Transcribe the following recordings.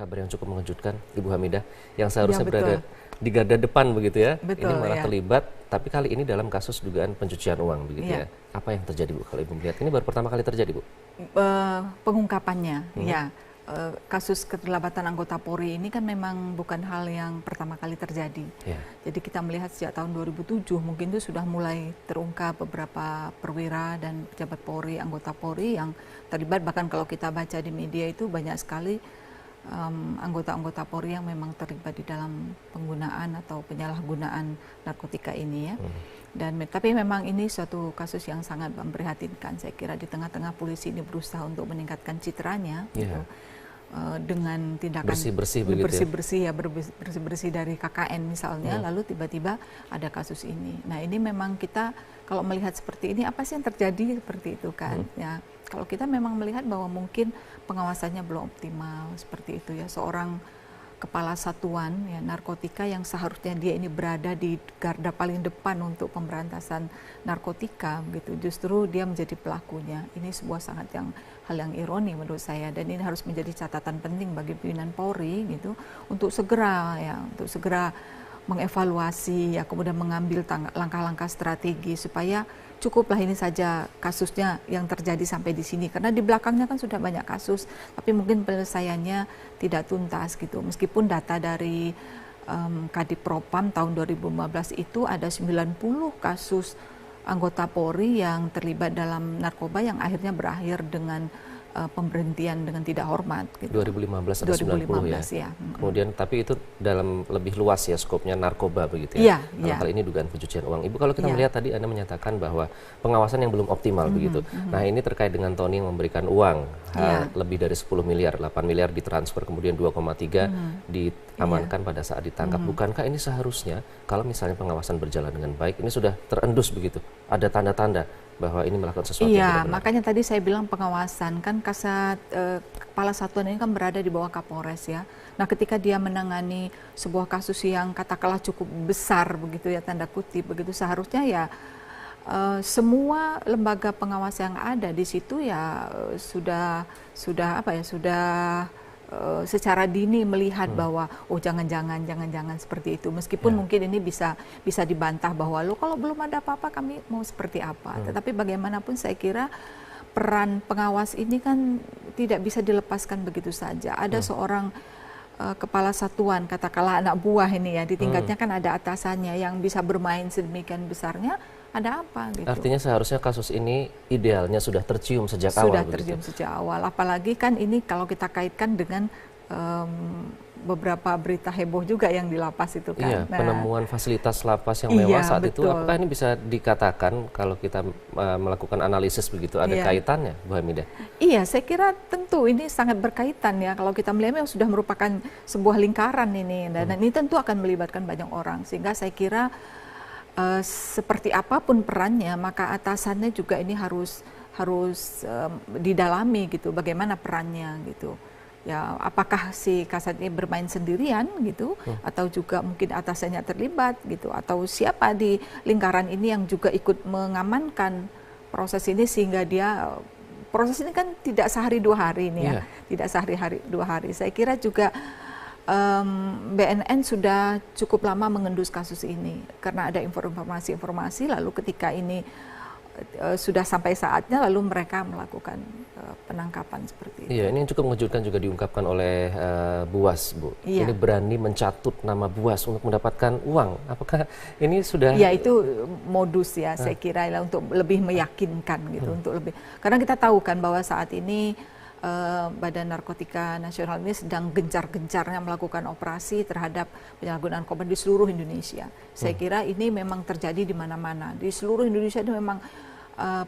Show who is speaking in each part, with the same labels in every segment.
Speaker 1: kabar yang cukup mengejutkan, Ibu Hamidah, yang seharusnya
Speaker 2: Ya,
Speaker 1: berada di garda depan begitu ya,
Speaker 2: Betul,
Speaker 1: ini malah
Speaker 2: ya.
Speaker 1: terlibat, tapi kali ini dalam kasus dugaan pencucian uang begitu
Speaker 2: Ya.
Speaker 1: ya. Apa yang terjadi Bu kalau Ibu melihat? Ini baru pertama kali terjadi Bu?
Speaker 2: Pengungkapannya, ya. Kasus keterlibatan anggota Polri ini kan memang bukan hal yang pertama kali terjadi.
Speaker 1: Ya.
Speaker 2: Jadi kita melihat sejak tahun 2007 mungkin itu sudah mulai terungkap beberapa perwira dan pejabat Polri, anggota Polri yang terlibat. Bahkan kalau kita baca di media itu banyak sekali anggota-anggota Polri yang memang terlibat di dalam penggunaan atau penyalahgunaan narkotika ini ya. Tapi memang ini suatu kasus yang sangat memprihatinkan. Saya kira di tengah-tengah polisi ini berusaha untuk meningkatkan citranya, gitu, dengan tindakan bersih-bersih dari KKN misalnya, lalu tiba-tiba ada kasus ini. Nah ini memang kita kalau melihat seperti ini, apa sih yang terjadi seperti itu kan? Ya, kalau kita memang melihat bahwa mungkin pengawasannya belum optimal seperti itu ya, seorang kepala satuan ya narkotika yang seharusnya dia ini berada di garda paling depan untuk pemberantasan narkotika gitu, justru dia menjadi pelakunya. Ini sebuah hal yang ironi menurut saya, dan ini harus menjadi catatan penting bagi pimpinan Polri gitu untuk segera mengevaluasi ya, kemudian mengambil langkah-langkah strategi supaya cukuplah ini saja kasusnya yang terjadi sampai di sini, karena di belakangnya kan sudah banyak kasus tapi mungkin penyelesaiannya tidak tuntas gitu. Meskipun data dari Kadipropam tahun 2015 itu ada 90 kasus anggota Polri yang terlibat dalam narkoba yang akhirnya berakhir dengan pemberhentian dengan tidak hormat gitu.
Speaker 1: 2015 atau 90 ya. Kemudian tapi itu dalam lebih luas ya skopnya narkoba begitu ya. Kali ini dugaan pencucian uang. Ibu, kalau kita melihat tadi Anda menyatakan bahwa pengawasan yang belum optimal begitu. Nah, ini terkait dengan Tony yang memberikan uang lebih dari 10 miliar, 8 miliar ditransfer, kemudian 2,3 diamankan pada saat ditangkap. Bukankah ini seharusnya kalau misalnya pengawasan berjalan dengan baik, ini sudah terendus begitu? Ada tanda-tanda bahwa ini melakukan sesuatu yang tidak benar.
Speaker 2: Makanya tadi saya bilang pengawasan kan kepala satuan ini kan berada di bawah Kapolres ya. Nah, ketika dia menangani sebuah kasus yang katakanlah cukup besar begitu ya, tanda kutip begitu, seharusnya ya semua lembaga pengawas yang ada di situ ya sudah secara dini melihat bahwa jangan-jangan seperti itu, meskipun mungkin ini bisa dibantah bahwa kalau belum ada apa-apa kami mau seperti apa. Tetapi bagaimanapun saya kira peran pengawas ini kan tidak bisa dilepaskan begitu saja. Ada seorang kepala satuan, katakanlah anak buah ini ya, di tingkatnya kan ada atasannya yang bisa bermain sedemikian besarnya. Ada apa gitu.
Speaker 1: Artinya seharusnya kasus ini idealnya sudah tercium sejak awal.
Speaker 2: Sudah tercium sejak awal. Apalagi kan ini kalau kita kaitkan dengan beberapa berita heboh juga yang di lapas itu kan.
Speaker 1: Iya, penemuan fasilitas lapas yang mewah saat itu. Apakah ini bisa dikatakan kalau kita melakukan analisis begitu ada kaitannya, Bu Hamidah?
Speaker 2: Iya, saya kira tentu ini sangat berkaitan ya. Kalau kita melihat memang sudah merupakan sebuah lingkaran ini, dan ini tentu akan melibatkan banyak orang. Sehingga saya kira seperti apapun perannya, maka atasannya juga ini harus didalami gitu, bagaimana perannya gitu. Ya, apakah si Kasat ini bermain sendirian gitu, atau juga mungkin atasannya terlibat gitu, atau siapa di lingkaran ini yang juga ikut mengamankan proses ini sehingga proses ini kan tidak sehari dua hari ini ya, tidak sehari dua hari. Saya kira juga BNN sudah cukup lama mengendus kasus ini karena ada informasi-informasi, lalu ketika ini sudah sampai saatnya lalu mereka melakukan penangkapan seperti itu.
Speaker 1: Iya, ini yang cukup mengejutkan juga diungkapkan oleh Buas, Bu. Ini berani mencatut nama Buas untuk mendapatkan uang. Apakah ini sudah?
Speaker 2: Ya, itu modus ya, saya kira untuk lebih meyakinkan gitu, untuk lebih. Karena kita tahu kan bahwa saat ini Badan Narkotika Nasional ini sedang gencar-gencarnya melakukan operasi terhadap penyalahgunaan narkoba di seluruh Indonesia. Saya kira ini memang terjadi di mana-mana. Di seluruh Indonesia itu memang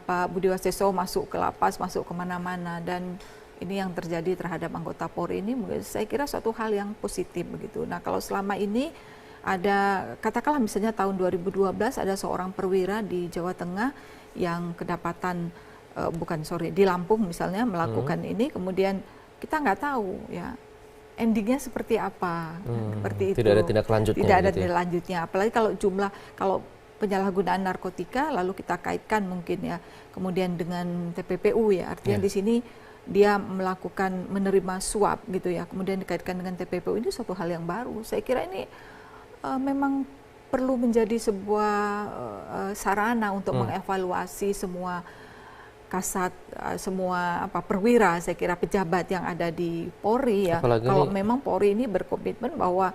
Speaker 2: Pak Budi Waseso masuk ke lapas, masuk kemana-mana, dan ini yang terjadi terhadap anggota Polri ini saya kira suatu hal yang positif begitu. Nah, kalau selama ini ada, katakanlah misalnya tahun 2012 ada seorang perwira di Jawa Tengah yang kedapatan di Lampung misalnya melakukan ini, kemudian kita nggak tahu ya endingnya seperti apa, seperti itu.
Speaker 1: Tidak ada tindak lanjutnya.
Speaker 2: Tidak ada tindak lanjutnya. Apalagi kalau penyalahgunaan narkotika lalu kita kaitkan mungkin ya kemudian dengan TPPU ya, artinya di sini dia melakukan menerima suap gitu ya, kemudian dikaitkan dengan TPPU, ini suatu hal yang baru. Saya kira ini memang perlu menjadi sebuah sarana untuk mengevaluasi semua kasat, semua perwira, saya kira pejabat yang ada di Polri ya.
Speaker 1: Apalagi
Speaker 2: kalau memang Polri ini berkomitmen bahwa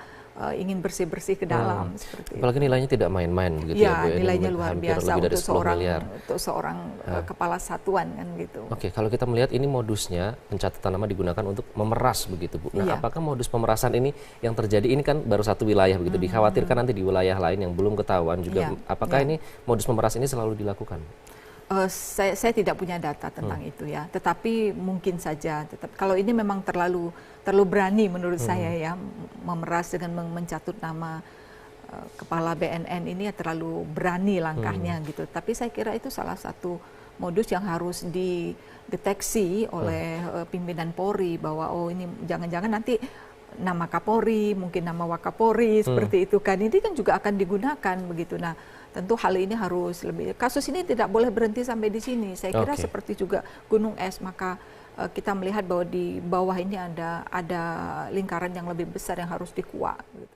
Speaker 2: ingin bersih-bersih ke dalam seperti
Speaker 1: apalagi
Speaker 2: itu.
Speaker 1: nilainya tidak main-main begitu ya, Bu.
Speaker 2: Nilainya luar biasa untuk
Speaker 1: miliar.
Speaker 2: seorang kepala satuan kan gitu.
Speaker 1: Oke, kalau kita melihat ini modusnya pencatatan nama digunakan untuk memeras begitu, Bu. Nah, apakah modus pemerasan ini yang terjadi ini kan baru satu wilayah begitu, dikhawatirkan nanti di wilayah lain yang belum ketahuan juga, apakah ini modus pemeras ini selalu dilakukan?
Speaker 2: Saya tidak punya data tentang itu ya, tetapi mungkin saja. Kalau ini memang terlalu berani menurut saya ya, memeras dengan mencatut nama kepala BNN ini ya, terlalu berani langkahnya gitu. Tapi saya kira itu salah satu modus yang harus dideteksi oleh pimpinan Polri bahwa ini jangan-jangan nanti nama Kapolri, mungkin nama Wakapolri seperti itu kan. Ini kan juga akan digunakan begitu. Nah, tentu hal ini harus lebih, kasus ini tidak boleh berhenti sampai di sini. Saya kira seperti juga gunung es, maka kita melihat bahwa di bawah ini ada lingkaran yang lebih besar yang harus dikuak. Gitu.